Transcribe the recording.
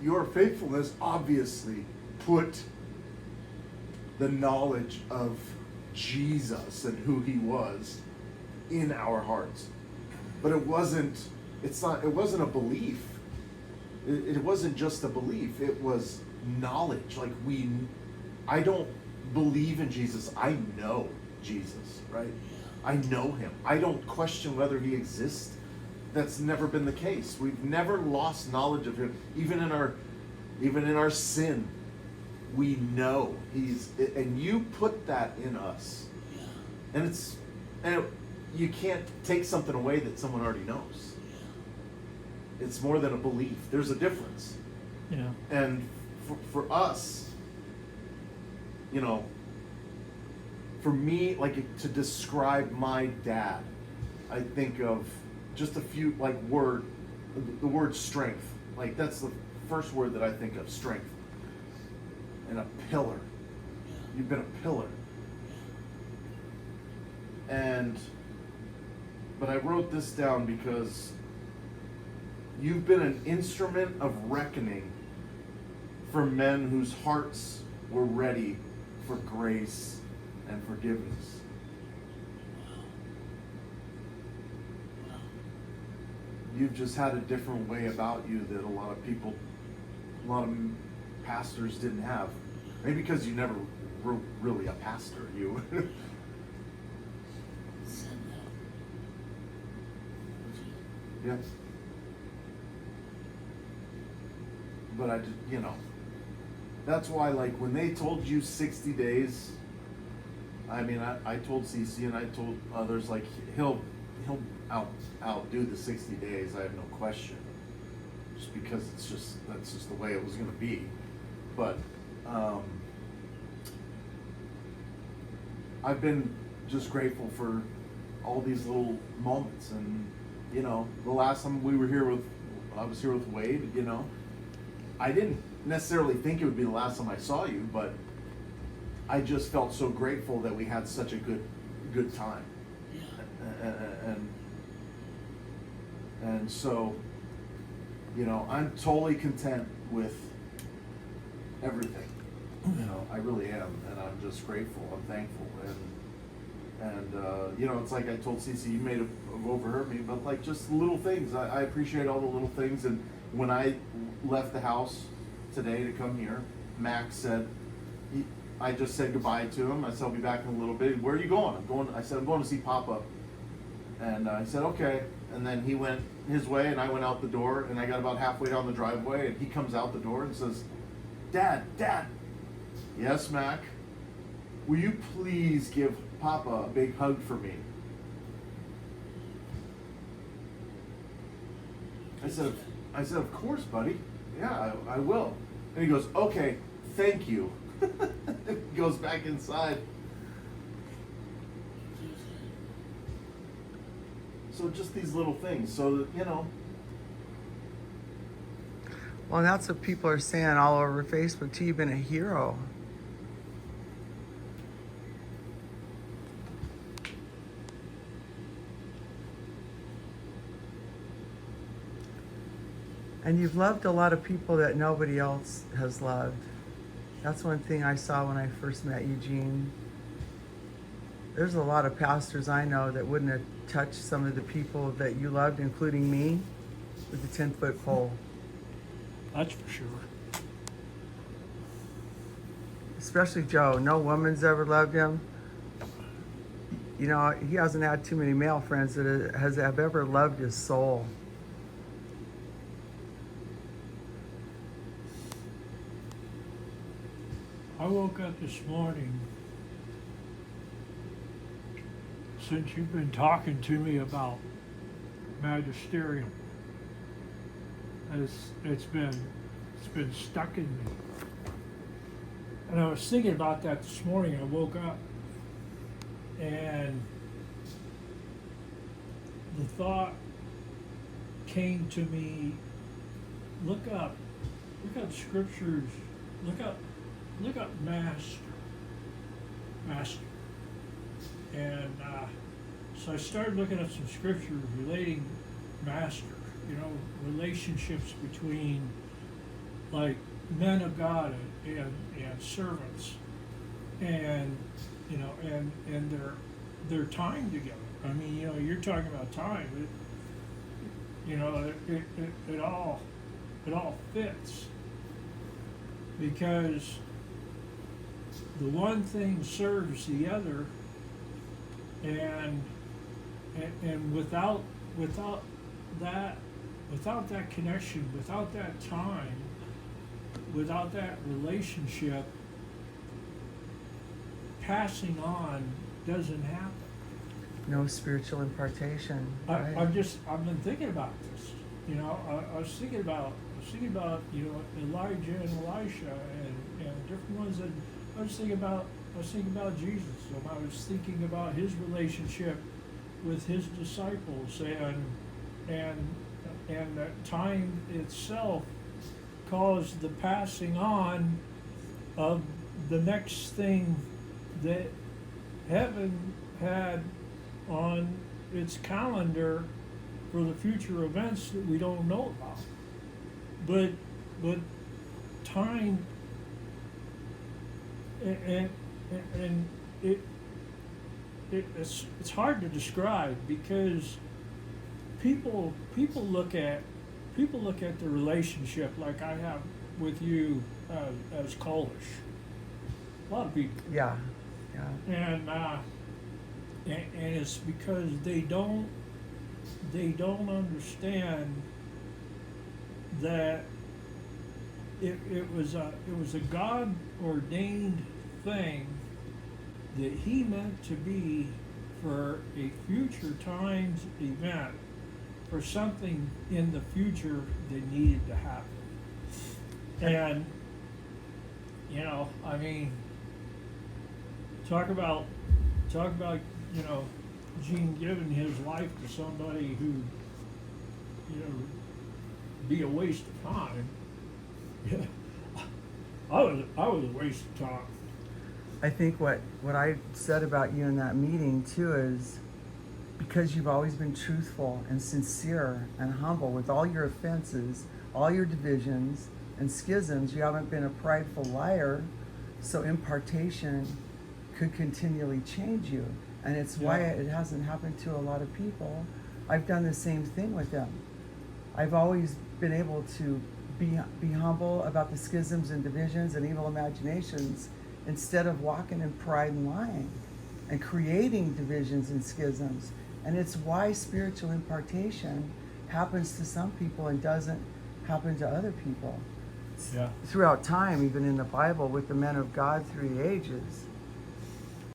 your faithfulness obviously put the knowledge of Jesus and who he was in our hearts. But it wasn't a belief. It wasn't just a belief, it was knowledge. Like I don't believe in Jesus, I know Jesus, right? I know him. I don't question whether he exists. That's never been the case. We've never lost knowledge of him. Even in our sin, we know and you put that in us. And you can't take something away that someone already knows. It's more than a belief. There's a difference. Yeah. And for us, for me, like to describe my dad, I think of just a few, like the word strength. Like that's the first word that I think of, strength. And a pillar. You've been a pillar. But I wrote this down because you've been an instrument of reckoning for men whose hearts were ready for grace and forgiveness. You've just had a different way about you that a lot of pastors didn't have. Maybe because you never were really a pastor. You. Yes. But I just, that's why, like, when they told you 60 days, I mean, I told Cece and I told others, like, he'll outdo the 60 days, I have no question. Just because that's just the way it was going to be. But I've been just grateful for all these little moments. And, the last time I was here with Wade, I didn't necessarily think it would be the last time I saw you, but I just felt so grateful that we had such a good time. Yeah. And so, I'm totally content with everything. I really am, and I'm just grateful. I'm thankful, and it's like I told Cece, you may have overheard me, but like just little things. I appreciate all the little things. And when I left the house today to come here, Max said, I just said goodbye to him. I said, I'll be back in a little bit. Where are you going? I said, I'm going to see Papa. And I said, okay. And then he went his way, and I went out the door, and I got about halfway down the driveway, and he comes out the door and says, Dad. Yes, Mac. Will you please give Papa a big hug for me? I said, of course, buddy. Yeah, I will. And he goes, okay, thank you. He goes back inside. So just these little things, so that, Well, that's what people are saying all over Facebook too. You've been a hero. And you've loved a lot of people that nobody else has loved. That's one thing I saw when I first met Eugene. There's a lot of pastors I know that wouldn't have touched some of the people that you loved, including me, with the 10-foot pole. That's for sure. Especially Joe. No woman's ever loved him. He hasn't had too many male friends that have ever loved his soul. I woke up this morning, since you've been talking to me about magisterium. It's been stuck in me. And I was thinking about that this morning. I woke up and the thought came to me, look up scriptures, look up master. And so I started looking at some scriptures relating master, relationships between like men of God and servants, and you know, and their time together. I mean, you know, you're talking about time. You know, it all fits, because the one thing serves the other, and without that connection, without that time, without that relationship, passing on doesn't happen. No spiritual impartation. Right? I've been thinking about this. You know, I was thinking about you know, Elijah and Elisha and different ones that I was thinking about Jesus, and I was thinking about his relationship with his disciples, and that time itself caused the passing on of the next thing that heaven had on its calendar for the future events that we don't know about. But time and it's hard to describe, because people look at the relationship like I have with you as Polish. A lot of people. Yeah. And it's because they don't understand that it was a God ordained thing that he meant to be for a future times event, for something in the future that needed to happen. And you know, I mean, talk about you know, Gene giving his life to somebody who, you know, be a waste of time. Yeah, I was a waste of time. I think what I said about you in that meeting too is, because you've always been truthful and sincere and humble with all your offenses, all your divisions and schisms, you haven't been a prideful liar, so impartation could continually change you. And it's why it hasn't happened to a lot of people. I've done the same thing with them. I've always been able to be humble about the schisms and divisions and evil imaginations, instead of walking in pride and lying and creating divisions and schisms. And it's why spiritual impartation happens to some people and doesn't happen to other people. Yeah. Throughout time, even in the Bible, with the men of God through the ages,